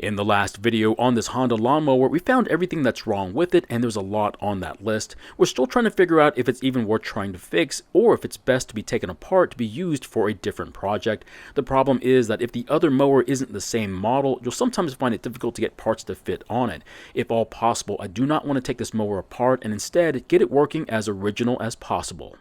In the last video on this Honda lawnmower, we found everything that's wrong with it, and there's a lot on that list. We're still trying to figure out if it's even worth trying to fix, or if it's best to be taken apart to be used for a different project. The problem is that if the other mower isn't the same model, you'll sometimes find it difficult to get parts to fit on it. If all possible, I do not want to take this mower apart and instead get it working as original as possible.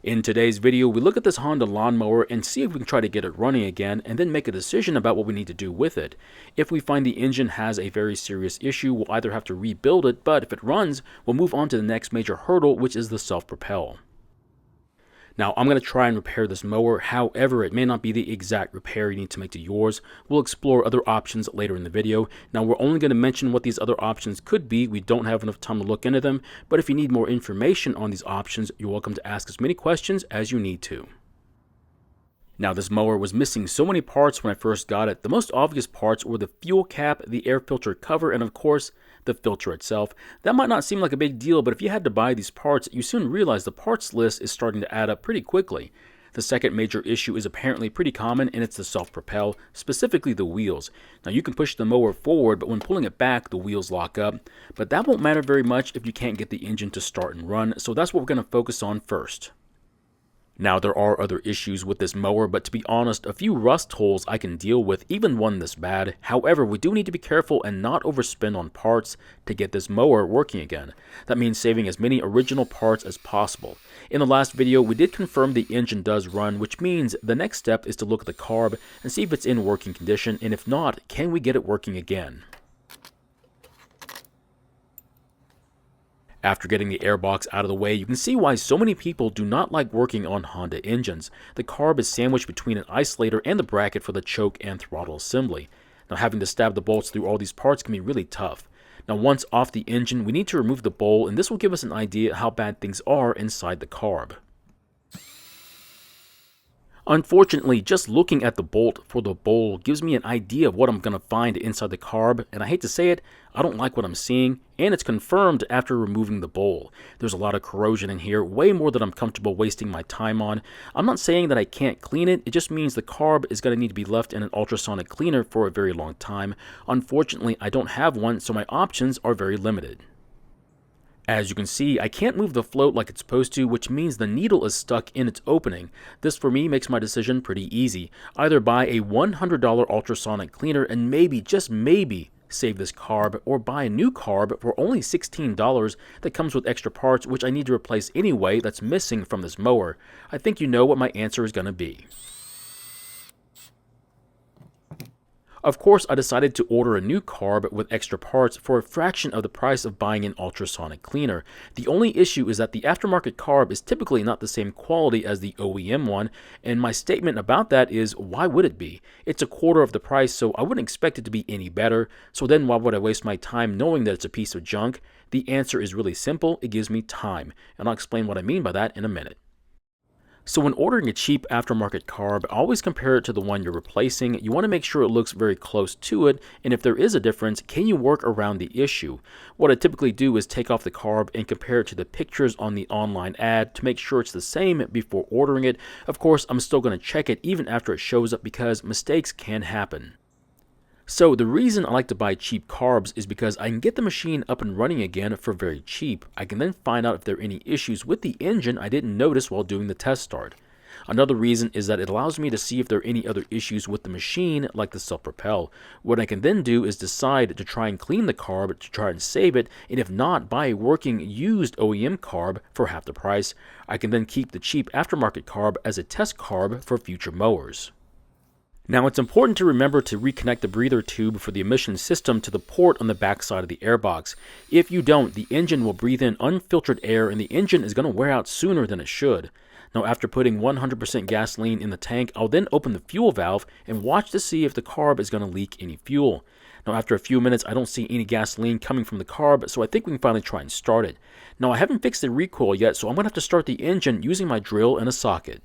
In today's video, we look at this Honda lawnmower and see if we can try to get it running again and then make a decision about what we need to do with it. If we find the engine has a very serious issue, we'll either have to rebuild it, but if it runs, we'll move on to the next major hurdle, which is the self-propel. Now, I'm going to try and repair this mower. However, it may not be the exact repair you need to make to yours. We'll explore other options later in the video. Now, we're only going to mention what these other options could be. We don't have enough time to look into them, but if you need more information on these options, you're welcome to ask as many questions as you need to. Now, this mower was missing so many parts when I first got it. The most obvious parts were the fuel cap, the air filter cover, and of course, the filter itself. That might not seem like a big deal, but if you had to buy these parts, you soon realize the parts list is starting to add up pretty quickly. The second major issue is apparently pretty common, and it's the self-propel, specifically the wheels. Now, you can push the mower forward, but when pulling it back, the wheels lock up. But that won't matter very much if you can't get the engine to start and run, so that's what we're going to focus on first. Now, there are other issues with this mower, but to be honest, a few rust holes I can deal with, even one this bad. However, we do need to be careful and not overspend on parts to get this mower working again. That means saving as many original parts as possible. In the last video, we did confirm the engine does run, which means the next step is to look at the carb and see if it's in working condition, and if not, can we get it working again? After getting the airbox out of the way, you can see why so many people do not like working on Honda engines. The carb is sandwiched between an isolator and the bracket for the choke and throttle assembly. Now, having to stab the bolts through all these parts can be really tough. Now, once off the engine, we need to remove the bowl, and this will give us an idea how bad things are inside the carb. Unfortunately, just looking at the bolt for the bowl gives me an idea of what I'm going to find inside the carb, and I hate to say it, I don't like what I'm seeing, and it's confirmed after removing the bowl. There's a lot of corrosion in here, way more than I'm comfortable wasting my time on. I'm not saying that I can't clean it, it just means the carb is going to need to be left in an ultrasonic cleaner for a very long time. Unfortunately, I don't have one, so my options are very limited. As you can see, I can't move the float like it's supposed to, which means the needle is stuck in its opening. This for me makes my decision pretty easy. Either buy a $100 ultrasonic cleaner and maybe, just maybe, save this carb, or buy a new carb for only $16 that comes with extra parts which I need to replace anyway that's missing from this mower. I think you know what my answer is going to be. Of course, I decided to order a new carb with extra parts for a fraction of the price of buying an ultrasonic cleaner. The only issue is that the aftermarket carb is typically not the same quality as the OEM one, and my statement about that is, why would it be? It's a quarter of the price, so I wouldn't expect it to be any better, so then why would I waste my time knowing that it's a piece of junk? The answer is really simple, it gives me time, and I'll explain what I mean by that in a minute. So when ordering a cheap aftermarket carb, always compare it to the one you're replacing. You want to make sure it looks very close to it, and if there is a difference, can you work around the issue? What I typically do is take off the carb and compare it to the pictures on the online ad to make sure it's the same before ordering it. Of course, I'm still going to check it even after it shows up because mistakes can happen. So the reason I like to buy cheap carbs is because I can get the machine up and running again for very cheap. I can then find out if there are any issues with the engine I didn't notice while doing the test start. Another reason is that it allows me to see if there are any other issues with the machine, like the self-propel. What I can then do is decide to try and clean the carb to try and save it, and if not, buy a working used OEM carb for half the price. I can then keep the cheap aftermarket carb as a test carb for future mowers. Now, it's important to remember to reconnect the breather tube for the emission system to the port on the back side of the airbox. If you don't, the engine will breathe in unfiltered air and the engine is going to wear out sooner than it should. Now, after putting 100% gasoline in the tank, I'll then open the fuel valve and watch to see if the carb is going to leak any fuel. Now, after a few minutes, I don't see any gasoline coming from the carb, so I think we can finally try and start it. Now, I haven't fixed the recoil yet, so I'm going to have to start the engine using my drill and a socket.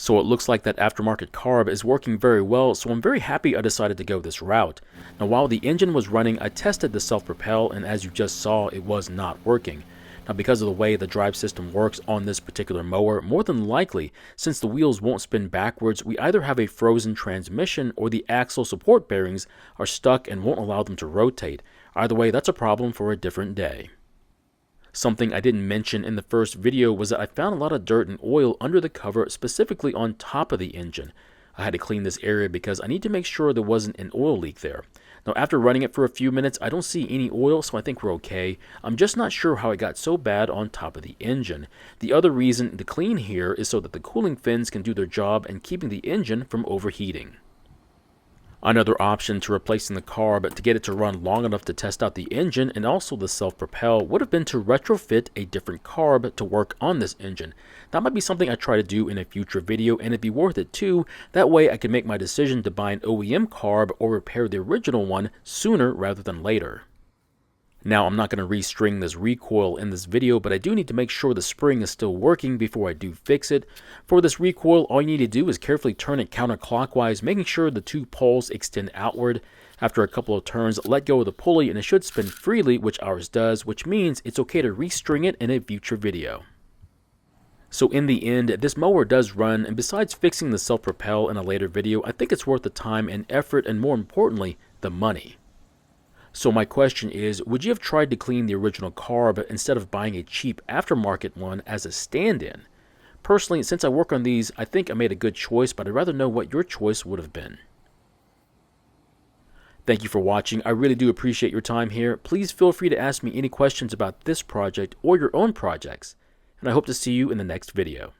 So it looks like that aftermarket carb is working very well, so I'm very happy I decided to go this route. Now while the engine was running, I tested the self-propel, and as you just saw, it was not working. Now because of the way the drive system works on this particular mower, more than likely, since the wheels won't spin backwards, we either have a frozen transmission or the axle support bearings are stuck and won't allow them to rotate. Either way, that's a problem for a different day. Something I didn't mention in the first video was that I found a lot of dirt and oil under the cover, specifically on top of the engine. I had to clean this area because I need to make sure there wasn't an oil leak there. Now after running it for a few minutes, I don't see any oil, so I think we're okay. I'm just not sure how it got so bad on top of the engine. The other reason to clean here is so that the cooling fins can do their job and keeping the engine from overheating. Another option to replacing the carb to get it to run long enough to test out the engine and also the self-propel would have been to retrofit a different carb to work on this engine. That might be something I try to do in a future video, and it'd be worth it too. That way I can make my decision to buy an OEM carb or repair the original one sooner rather than later. Now, I'm not going to restring this recoil in this video, but I do need to make sure the spring is still working before I do fix it. For this recoil, all you need to do is carefully turn it counterclockwise, making sure the two poles extend outward. After a couple of turns, let go of the pulley and it should spin freely, which ours does, which means it's okay to restring it in a future video. So in the end, this mower does run, and besides fixing the self-propel in a later video, I think it's worth the time and effort, and more importantly, the money. So my question is, would you have tried to clean the original carb instead of buying a cheap aftermarket one as a stand-in? Personally, since I work on these, I think I made a good choice, but I'd rather know what your choice would have been. Thank you for watching. I really do appreciate your time here. Please feel free to ask me any questions about this project or your own projects, and I hope to see you in the next video.